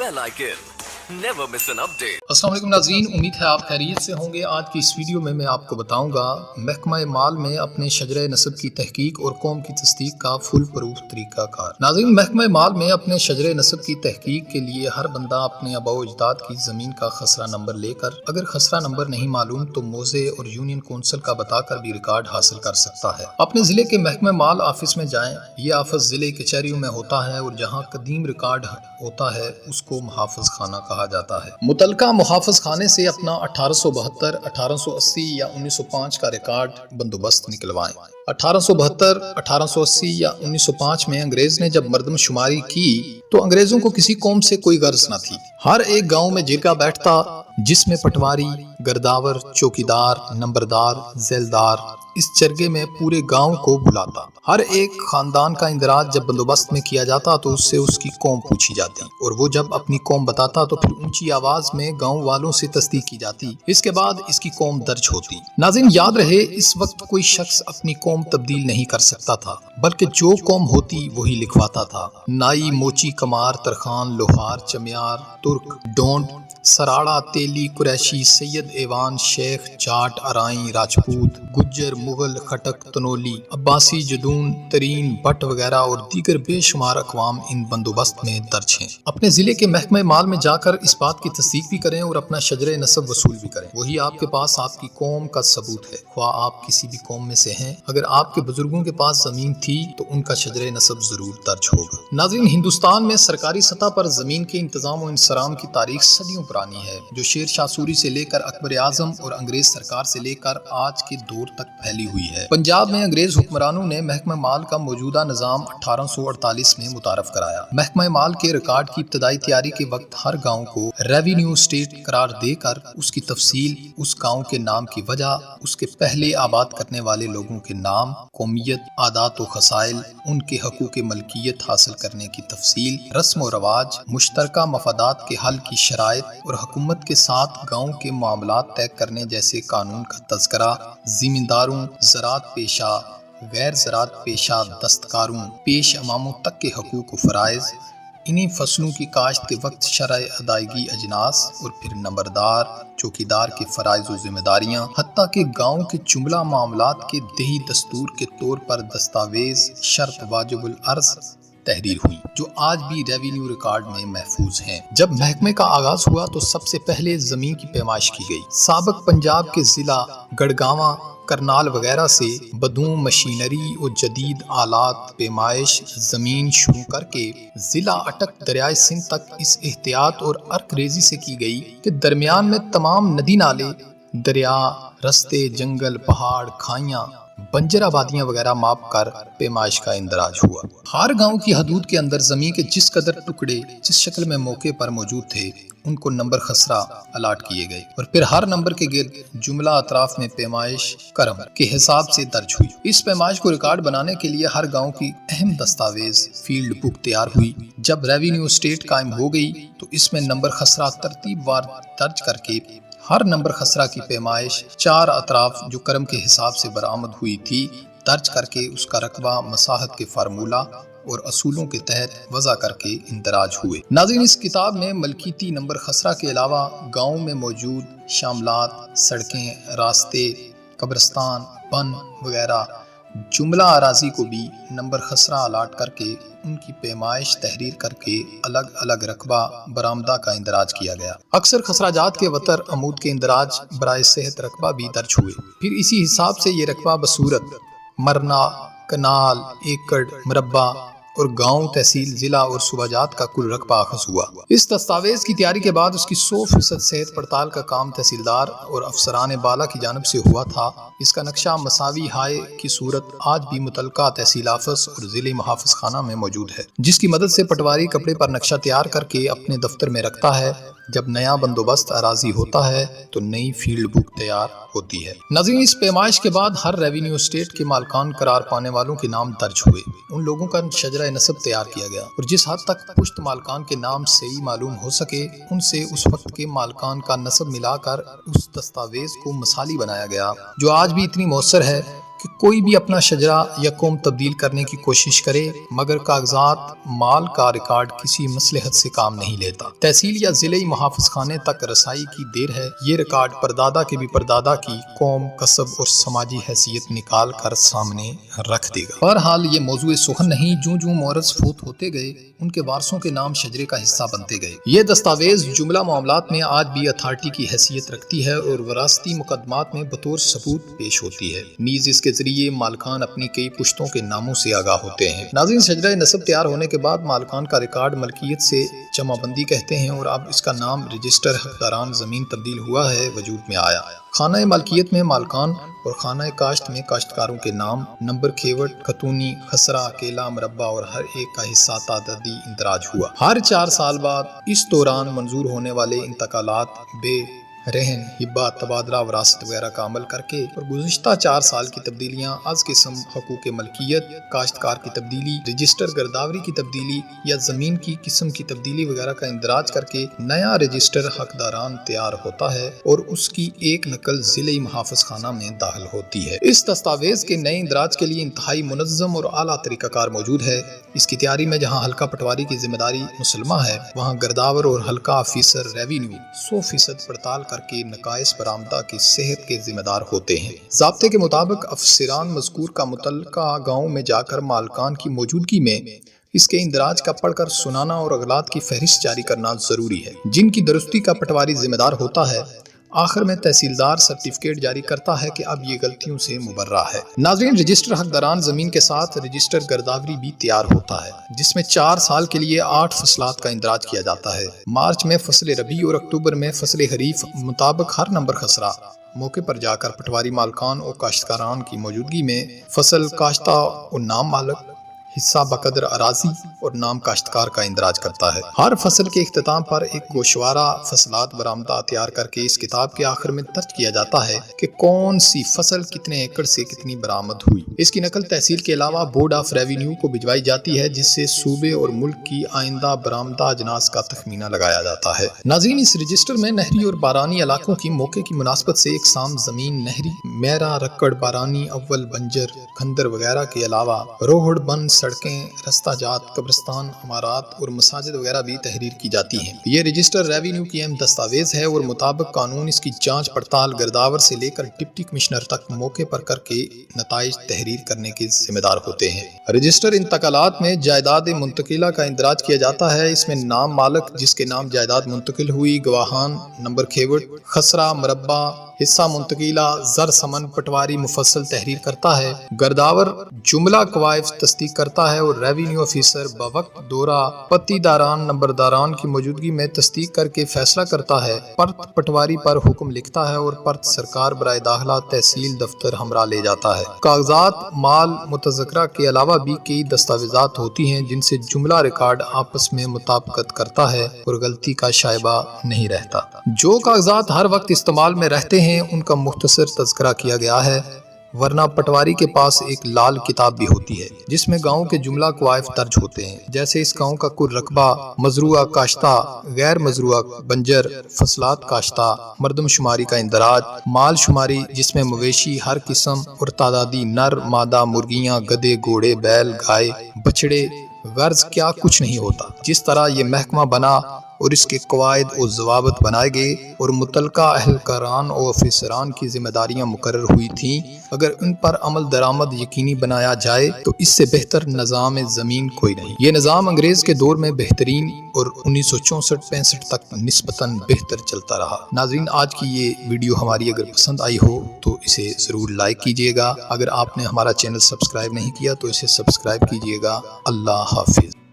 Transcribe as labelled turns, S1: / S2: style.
S1: bell icon. Never miss an update.
S2: अस्सलाम वालेकुम नाज़रीन, उम्मीद है आप खैरियत से होंगे। आज की इस वीडियो में मैं आपको बताऊंगा महकमा माल में अपने शजरे नस्ब की तहकीक और कौम की तस्दीक का फुल प्रूफ तरीका कार। नाज़रीन, महकमा माल में अपने शजरे नस्ब की तहकीक के लिए हर बंदा अपने आबा व अजदाद की ज़मीन का खसरा नंबर लेकर, अगर खसरा नंबर नहीं मालूम तो मोज़े और यूनियन कौंसिल का बताकर भी रिकॉर्ड हासिल कर सकता है। अपने ज़िले के महकमा माल ऑफिस में जाएँ। ये ऑफिस ज़िले कचहरियों में होता है और जहाँ कदीम रिकॉर्ड होता है उसको मुहाफ़िज़ खाना कहा जाता है। मुतलका मुहाफ़िज़ खाने से अपना 1872, 1880 या 1905 का रिकॉर्ड बंदोबस्त निकलवाएं। 1872, 1880 या 1905 में अंग्रेज ने जब मर्दमशुमारी की तो अंग्रेजों को किसी कौम से कोई गर्ज न थी। हर एक गांव में जिरगा बैठता जिसमें पटवारी, गर्दावर, चौकीदार, नंबरदार, जेलदार इस चरगे में पूरे गांव को बुलाता। हर एक खानदान का इंदराज जब बंदोबस्त में किया जाता तो उससे उसकी कौम पूछी जाती और वो जब अपनी कौम बताता तो फिर ऊंची आवाज में गांव वालों से तस्दीक की जाती। इसके बाद इसकी कौम दर्ज होती। नाज़रीन, याद रहे इस वक्त कोई शख्स अपनी कौम तब्दील नहीं कर सकता था, बल्कि जो कौम होती वही लिखवाता था। नाई, मोची, कमार, तरखान, लोहार, चमियार, तुर्क, डोंट, सराड़ा, तेली, कुरैशी, सैयद, एवान, शेख, जाट, अराई, राजपूत, गुज्जर, मुगल, खटक, तनोली, अब्बासी, जदून, तरीन, भट्ट वगैरह और दीगर बेशुमार अक़वाम इन बंदोबस्त में दर्ज हैं। अपने ज़िले के महकमे माल में जाकर इस बात की तस्दीक भी करें और अपना शजरे नस्ब वसूल भी करें। वही आपके पास आपकी कौम का सबूत है, ख्वाह आप किसी भी कौम में से हैं। अगर आपके बुजुर्गों के पास ज़मीन थी तो उनका शजरे नस्ब ज़रूर दर्ज होगा। नाज़रीन, हिंदुस्तान में सरकारी सतह पर ज़मीन के इंतज़ाम और इंसराम की तारीख सदियों पुरानी है, जो शेर शाह सूरी से लेकर अकबर आज़म और अंग्रेज सरकार से लेकर आज के दौर तक फैली हुई है। पंजाब में अंग्रेज हुक्मरानों ने महकमा माल का मौजूदा निज़ाम 1848 में मुतारफ कराया। महकमा माल के रिकॉर्ड की इब्तदाई तैयारी के वक्त हर गाँव को रेवेन्यू स्टेट करार देकर उसकी तफसील, उस गाँव के नाम की वजह, उसके पहले आबाद करने वाले लोगों के नाम, कौमियत, आदात व खसाइल, उनके हकूक़ मलकियत हासिल करने की तफसील, रस्म व रवाज, मुश्तरका मफादात के हल की शराइत और हुकूमत के साथ गाँव के मामलात तय करने जैसे कानून का तज़किरा, ज़मींदारों, ज़राअत पेशा, गैर ज़राअत पेशा, दस्तकारों, पेश अमामों तक के हकूक़ व फ़राइज़, इन्हीं फसलों की काश्त के वक्त शरअ अदायगी अजनास और फिर नंबरदार, चौकीदार के फ़राइज़ व ज़िम्मेदारियाँ, हत्ता के गाँव के जुमला मामलात के दही दस्तूर के तौर पर दस्तावेज़, शर्त वाजिबुल अर्ज़ तहरीर हुई, जो आज भी रेवेन्यू रिकॉर्ड में महफूज हैं। जब महकमे का आगाज हुआ तो सबसे पहले जमीन की पैमाइश की गई। साबिक पंजाब के जिला गढ़गावा, करनाल वगैरह से बदूम मशीनरी और जदीद आलात पैमाइश ज़मीन शुरू करके ज़िला अटक दरियाए सिंध तक इस एहतियात और अर्करेजी से की गई कि दरमियान में तमाम नदी नाले, दरिया, रस्ते, जंगल, पहाड़, खाइयाँ, बंजर आबादियाँ वगैरह माप कर पैमाइश का इंदराज हुआ। हर गांव की हदूद के अंदर ज़मीन के जिस कदर टुकड़े जिस शक्ल में मौके पर मौजूद थे उनको नंबर खसरा अलाट किए गए और फिर हर नंबर के गिर्द जुमला अतराफ में पैमाइश करम के हिसाब से दर्ज हुई। इस पैमाइश को रिकॉर्ड बनाने के लिए हर गांव की अहम दस्तावेज फील्ड बुक तैयार हुई। जब रेवेन्यू स्टेट कायम हो गई तो इसमें नंबर खसरा तरतीबवार दर्ज करके हर नंबर खसरा की पैमाइश 4 अतराफ जो करम के हिसाब से बरामद हुई थी दर्ज करके उसका रकबा मसाहत के फार्मूला और असूलों के तहत वज़ा करके इंदराज हुए। नाज़रीन, इस किताब में मलकीती नंबर खसरा के अलावा गाँव में मौजूद शामलात, सड़कें, रास्ते, कब्रिस्तान, बन वगैरह जुमला अराजी को भी नंबर खसरा अलाट करके उनकी पैमाइश तहरीर करके अलग अलग रकबा बरामदा का इंदराज किया गया। अक्सर खसराजात के वतर अमूद के इंदराज बराए सेहत रकबा भी दर्ज हुए। फिर इसी हिसाब से ये रकबा बसूरत, मरना, कनाल, एकड़, मुरब्बा और गांव, तहसील, जिला और सूबाजात का कुल रकबा अखज़ हुआ। इस दस्तावेज की तैयारी के बाद उसकी 100% सेहत पड़ताल का काम तहसीलदार और अफसरान बाला की जानब से हुआ था। इसका नक्शा मसावी हाय की सूरत आज भी मुतलका तहसील ऑफिस और ज़िले मुहाफ़िज़ खाना में मौजूद है, जिसकी मदद से पटवारी कपड़े पर नक्शा तैयार करके अपने दफ्तर में रखता है। जब नया बंदोबस्त अराजी होता है तो नई फील्ड बुक तैयार होती है। नाज़रीन, इस पैमाइश के बाद हर रेवेन्यू स्टेट के मालकान करार पाने वालों के नाम दर्ज हुए। उन लोगों का शजरा नस्ब तैयार किया गया और जिस हद तक पुश्त मालकान के नाम सही मालूम हो सके उनसे उस वक्त के मालकान का नस्ब मिलाकर उस दस्तावेज को मसाली बनाया गया, जो आज भी इतनी मौसर है کہ کوئی بھی اپنا شجرہ یا قوم تبدیل کرنے کی کوشش کرے مگر کاغذات مال کا ریکارڈ کسی مصلحت سے کام نہیں لیتا۔ تحصیل یا ضلعی محافظ خانے تک رسائی کی دیر ہے، یہ ریکارڈ پردادا کے بھی پردادا کی قوم، کسب اور سماجی حیثیت نکال کر سامنے رکھ دے گا۔ بہرحال یہ موضوع سخن نہیں، جوں جوں مورث فوت ہوتے گئے ان کے وارثوں کے نام شجرے کا حصہ بنتے گئے۔ یہ دستاویز جملہ معاملات میں آج بھی اتھارٹی کی حیثیت رکھتی ہے اور وراثتی مقدمات میں بطور ثبوت پیش ہوتی ہے۔ نیز اس کے ذریعے مالکان اپنی کئی پشتوں کے ناموں سے آگاہ ہوتے ہیں۔ ناظرین، شجرہ نسب تیار ہونے کے بعد مالکان کا ریکارڈ ملکیت سے جمع بندی کہتے ہیں اور اب اس کا نام رجسٹر حقداران زمین تبدیل ہوا ہے وجود میں آیا۔ خانہ مالکیت میں مالکان اور خانہ کاشت میں کاشتکاروں کے نام، نمبر، کھیوٹ، خطونی، خسرہ، کیلا، مربع اور ہر ایک کا حصہ تعدادی اندراج ہوا۔ ہر 4 سال بعد اس دوران منظور ہونے والے انتقالات بے رہن، ہبہ، تبادلہ، وراثت وغیرہ کا عمل کر کے اور گزشتہ 4 سال کی تبدیلیاں از قسم حقوق ملکیت، کاشتکار کی تبدیلی، رجسٹر گرداوری کی تبدیلی یا زمین کی قسم کی تبدیلی وغیرہ کا اندراج کر کے نیا رجسٹر حقداران تیار ہوتا ہے اور اس کی ایک نقل ضلعی محافظ خانہ میں داخل ہوتی ہے۔ اس دستاویز کے نئے اندراج کے لیے انتہائی منظم اور اعلیٰ طریقہ کار موجود ہے۔ اس کی تیاری میں جہاں حلقہ پٹواری کی ذمہ داری مسلمہ ہے، وہاں گرداور اور حلقہ آفیسر ریونیو 100% پڑتال کر کے نقائص برآمدہ کی صحت کے ذمہ دار ہوتے ہیں۔ ضابطے کے مطابق افسران مذکور کا متعلقہ گاؤں میں جا کر مالکان کی موجودگی میں اس کے اندراج کا پڑھ کر سنانا اور اغلاط کی فہرست جاری کرنا ضروری ہے، جن کی درستی کا پٹواری ذمہ دار ہوتا ہے۔ آخر میں تحصیلدار سرٹیفکیٹ جاری کرتا ہے کہ اب یہ غلطیوں سے مبرہ ہے۔ ناظرین، رجسٹر حقداران زمین کے ساتھ رجسٹر گرداوری بھی تیار ہوتا ہے، جس میں 4 سال کے لیے 8 فصلات کا اندراج کیا جاتا ہے۔ مارچ میں فصل ربیع اور اکتوبر میں فصل خریف مطابق ہر نمبر خسرہ موقع پر جا کر پٹواری مالکان اور کاشتکاران کی موجودگی میں فصل کاشتہ اور نام مالک، حصہ بقدر اراضی اور نام کاشتکار کا اندراج کرتا ہے۔ ہر فصل کے اختتام پر ایک گوشوارہ فصلات برآمدہ تیار کر کے اس کتاب کے آخر میں درج کیا جاتا ہے کہ کون سی فصل کتنے ایکڑ سے کتنی برآمد ہوئی۔ اس کی نقل تحصیل کے علاوہ بورڈ آف ریونیو کو بھجوائی جاتی ہے، جس سے صوبے اور ملک کی آئندہ برآمدہ اجناس کا تخمینہ لگایا جاتا ہے۔ ناظرین، اس رجسٹر میں نہری اور بارانی علاقوں کی موقع کی مناسبت سے اقسام زمین، نہری، میرا، رکڑ، بارانی، اول، بنجر، کھندر وغیرہ کے علاوہ روہڑ، بن، سڑکیں، رستہ جات، قبرستان، عمارات اور مساجد وغیرہ بھی تحریر کی جاتی ہیں۔ یہ رجسٹر ریونیو کی اہم دستاویز ہے اور مطابق قانون اس کی جانچ پڑتال گرداور سے لے کر ڈپٹی کمشنر تک موقع پر کر کے نتائج تحریر کرنے کے ذمہ دار ہوتے ہیں۔ رجسٹر انتقالات میں جائیداد منتقلہ کا اندراج کیا جاتا ہے۔ اس میں نام مالک، جس کے نام جائیداد منتقل ہوئی، گواہان، نمبر کھیوٹ، خسرہ، مربع، حصہ منتقلہ، زر سمن، پٹواری مفصل تحریر کرتا ہے۔ گرداور جملہ قوائف تصدیق کرتا ہے اور ریونیو آفیسر بوقت دورہ پتی داران، نمبرداران کی موجودگی میں تصدیق کر کے فیصلہ کرتا ہے۔ پرت پٹواری پر حکم لکھتا ہے اور پرت سرکار برائے داخلہ تحصیل دفتر ہمراہ لے جاتا ہے۔ کاغذات مال متذکرہ کے علاوہ بھی کئی دستاویزات ہوتی ہیں جن سے جملہ ریکارڈ آپس میں مطابقت کرتا ہے اور غلطی کا شائبہ نہیں رہتا۔ جو کاغذات ہر وقت استعمال میں رہتے ہیں ان کا مختصر تذکرہ کیا گیا ہے، ورنہ پٹواری کے پاس ایک لال کتاب بھی ہوتی ہے جس میں گاؤں کے جملہ قوائف درج ہوتے ہیں، جیسے اس گاؤں کا کل رقبہ، مزروعہ کاشتہ، غیر مزروعہ بنجر، فصلات کاشتہ، مردم شماری کا اندراج، مال شماری جس میں مویشی ہر قسم اور تعدادی نر، مادہ، مرغیاں، گدھے، گھوڑے، بیل، گائے، بچڑے، غرض کیا کچھ نہیں ہوتا۔ جس طرح یہ محکمہ بنا اور اس کے قواعد و ضوابط بنائے گئے اور متعلقہ اہلکاران و افسران کی ذمہ داریاں مقرر ہوئی تھیں، اگر ان پر عمل درآمد یقینی بنایا جائے تو اس سے بہتر نظام زمین کوئی نہیں۔ یہ نظام انگریز کے دور میں بہترین اور 1964-65 تک نسبتاً بہتر چلتا رہا۔ ناظرین، آج کی یہ ویڈیو ہماری اگر پسند آئی ہو تو اسے ضرور لائک کیجیے گا۔ اگر آپ نے ہمارا چینل سبسکرائب نہیں کیا تو اسے سبسکرائب کیجیے گا۔ اللہ حافظ۔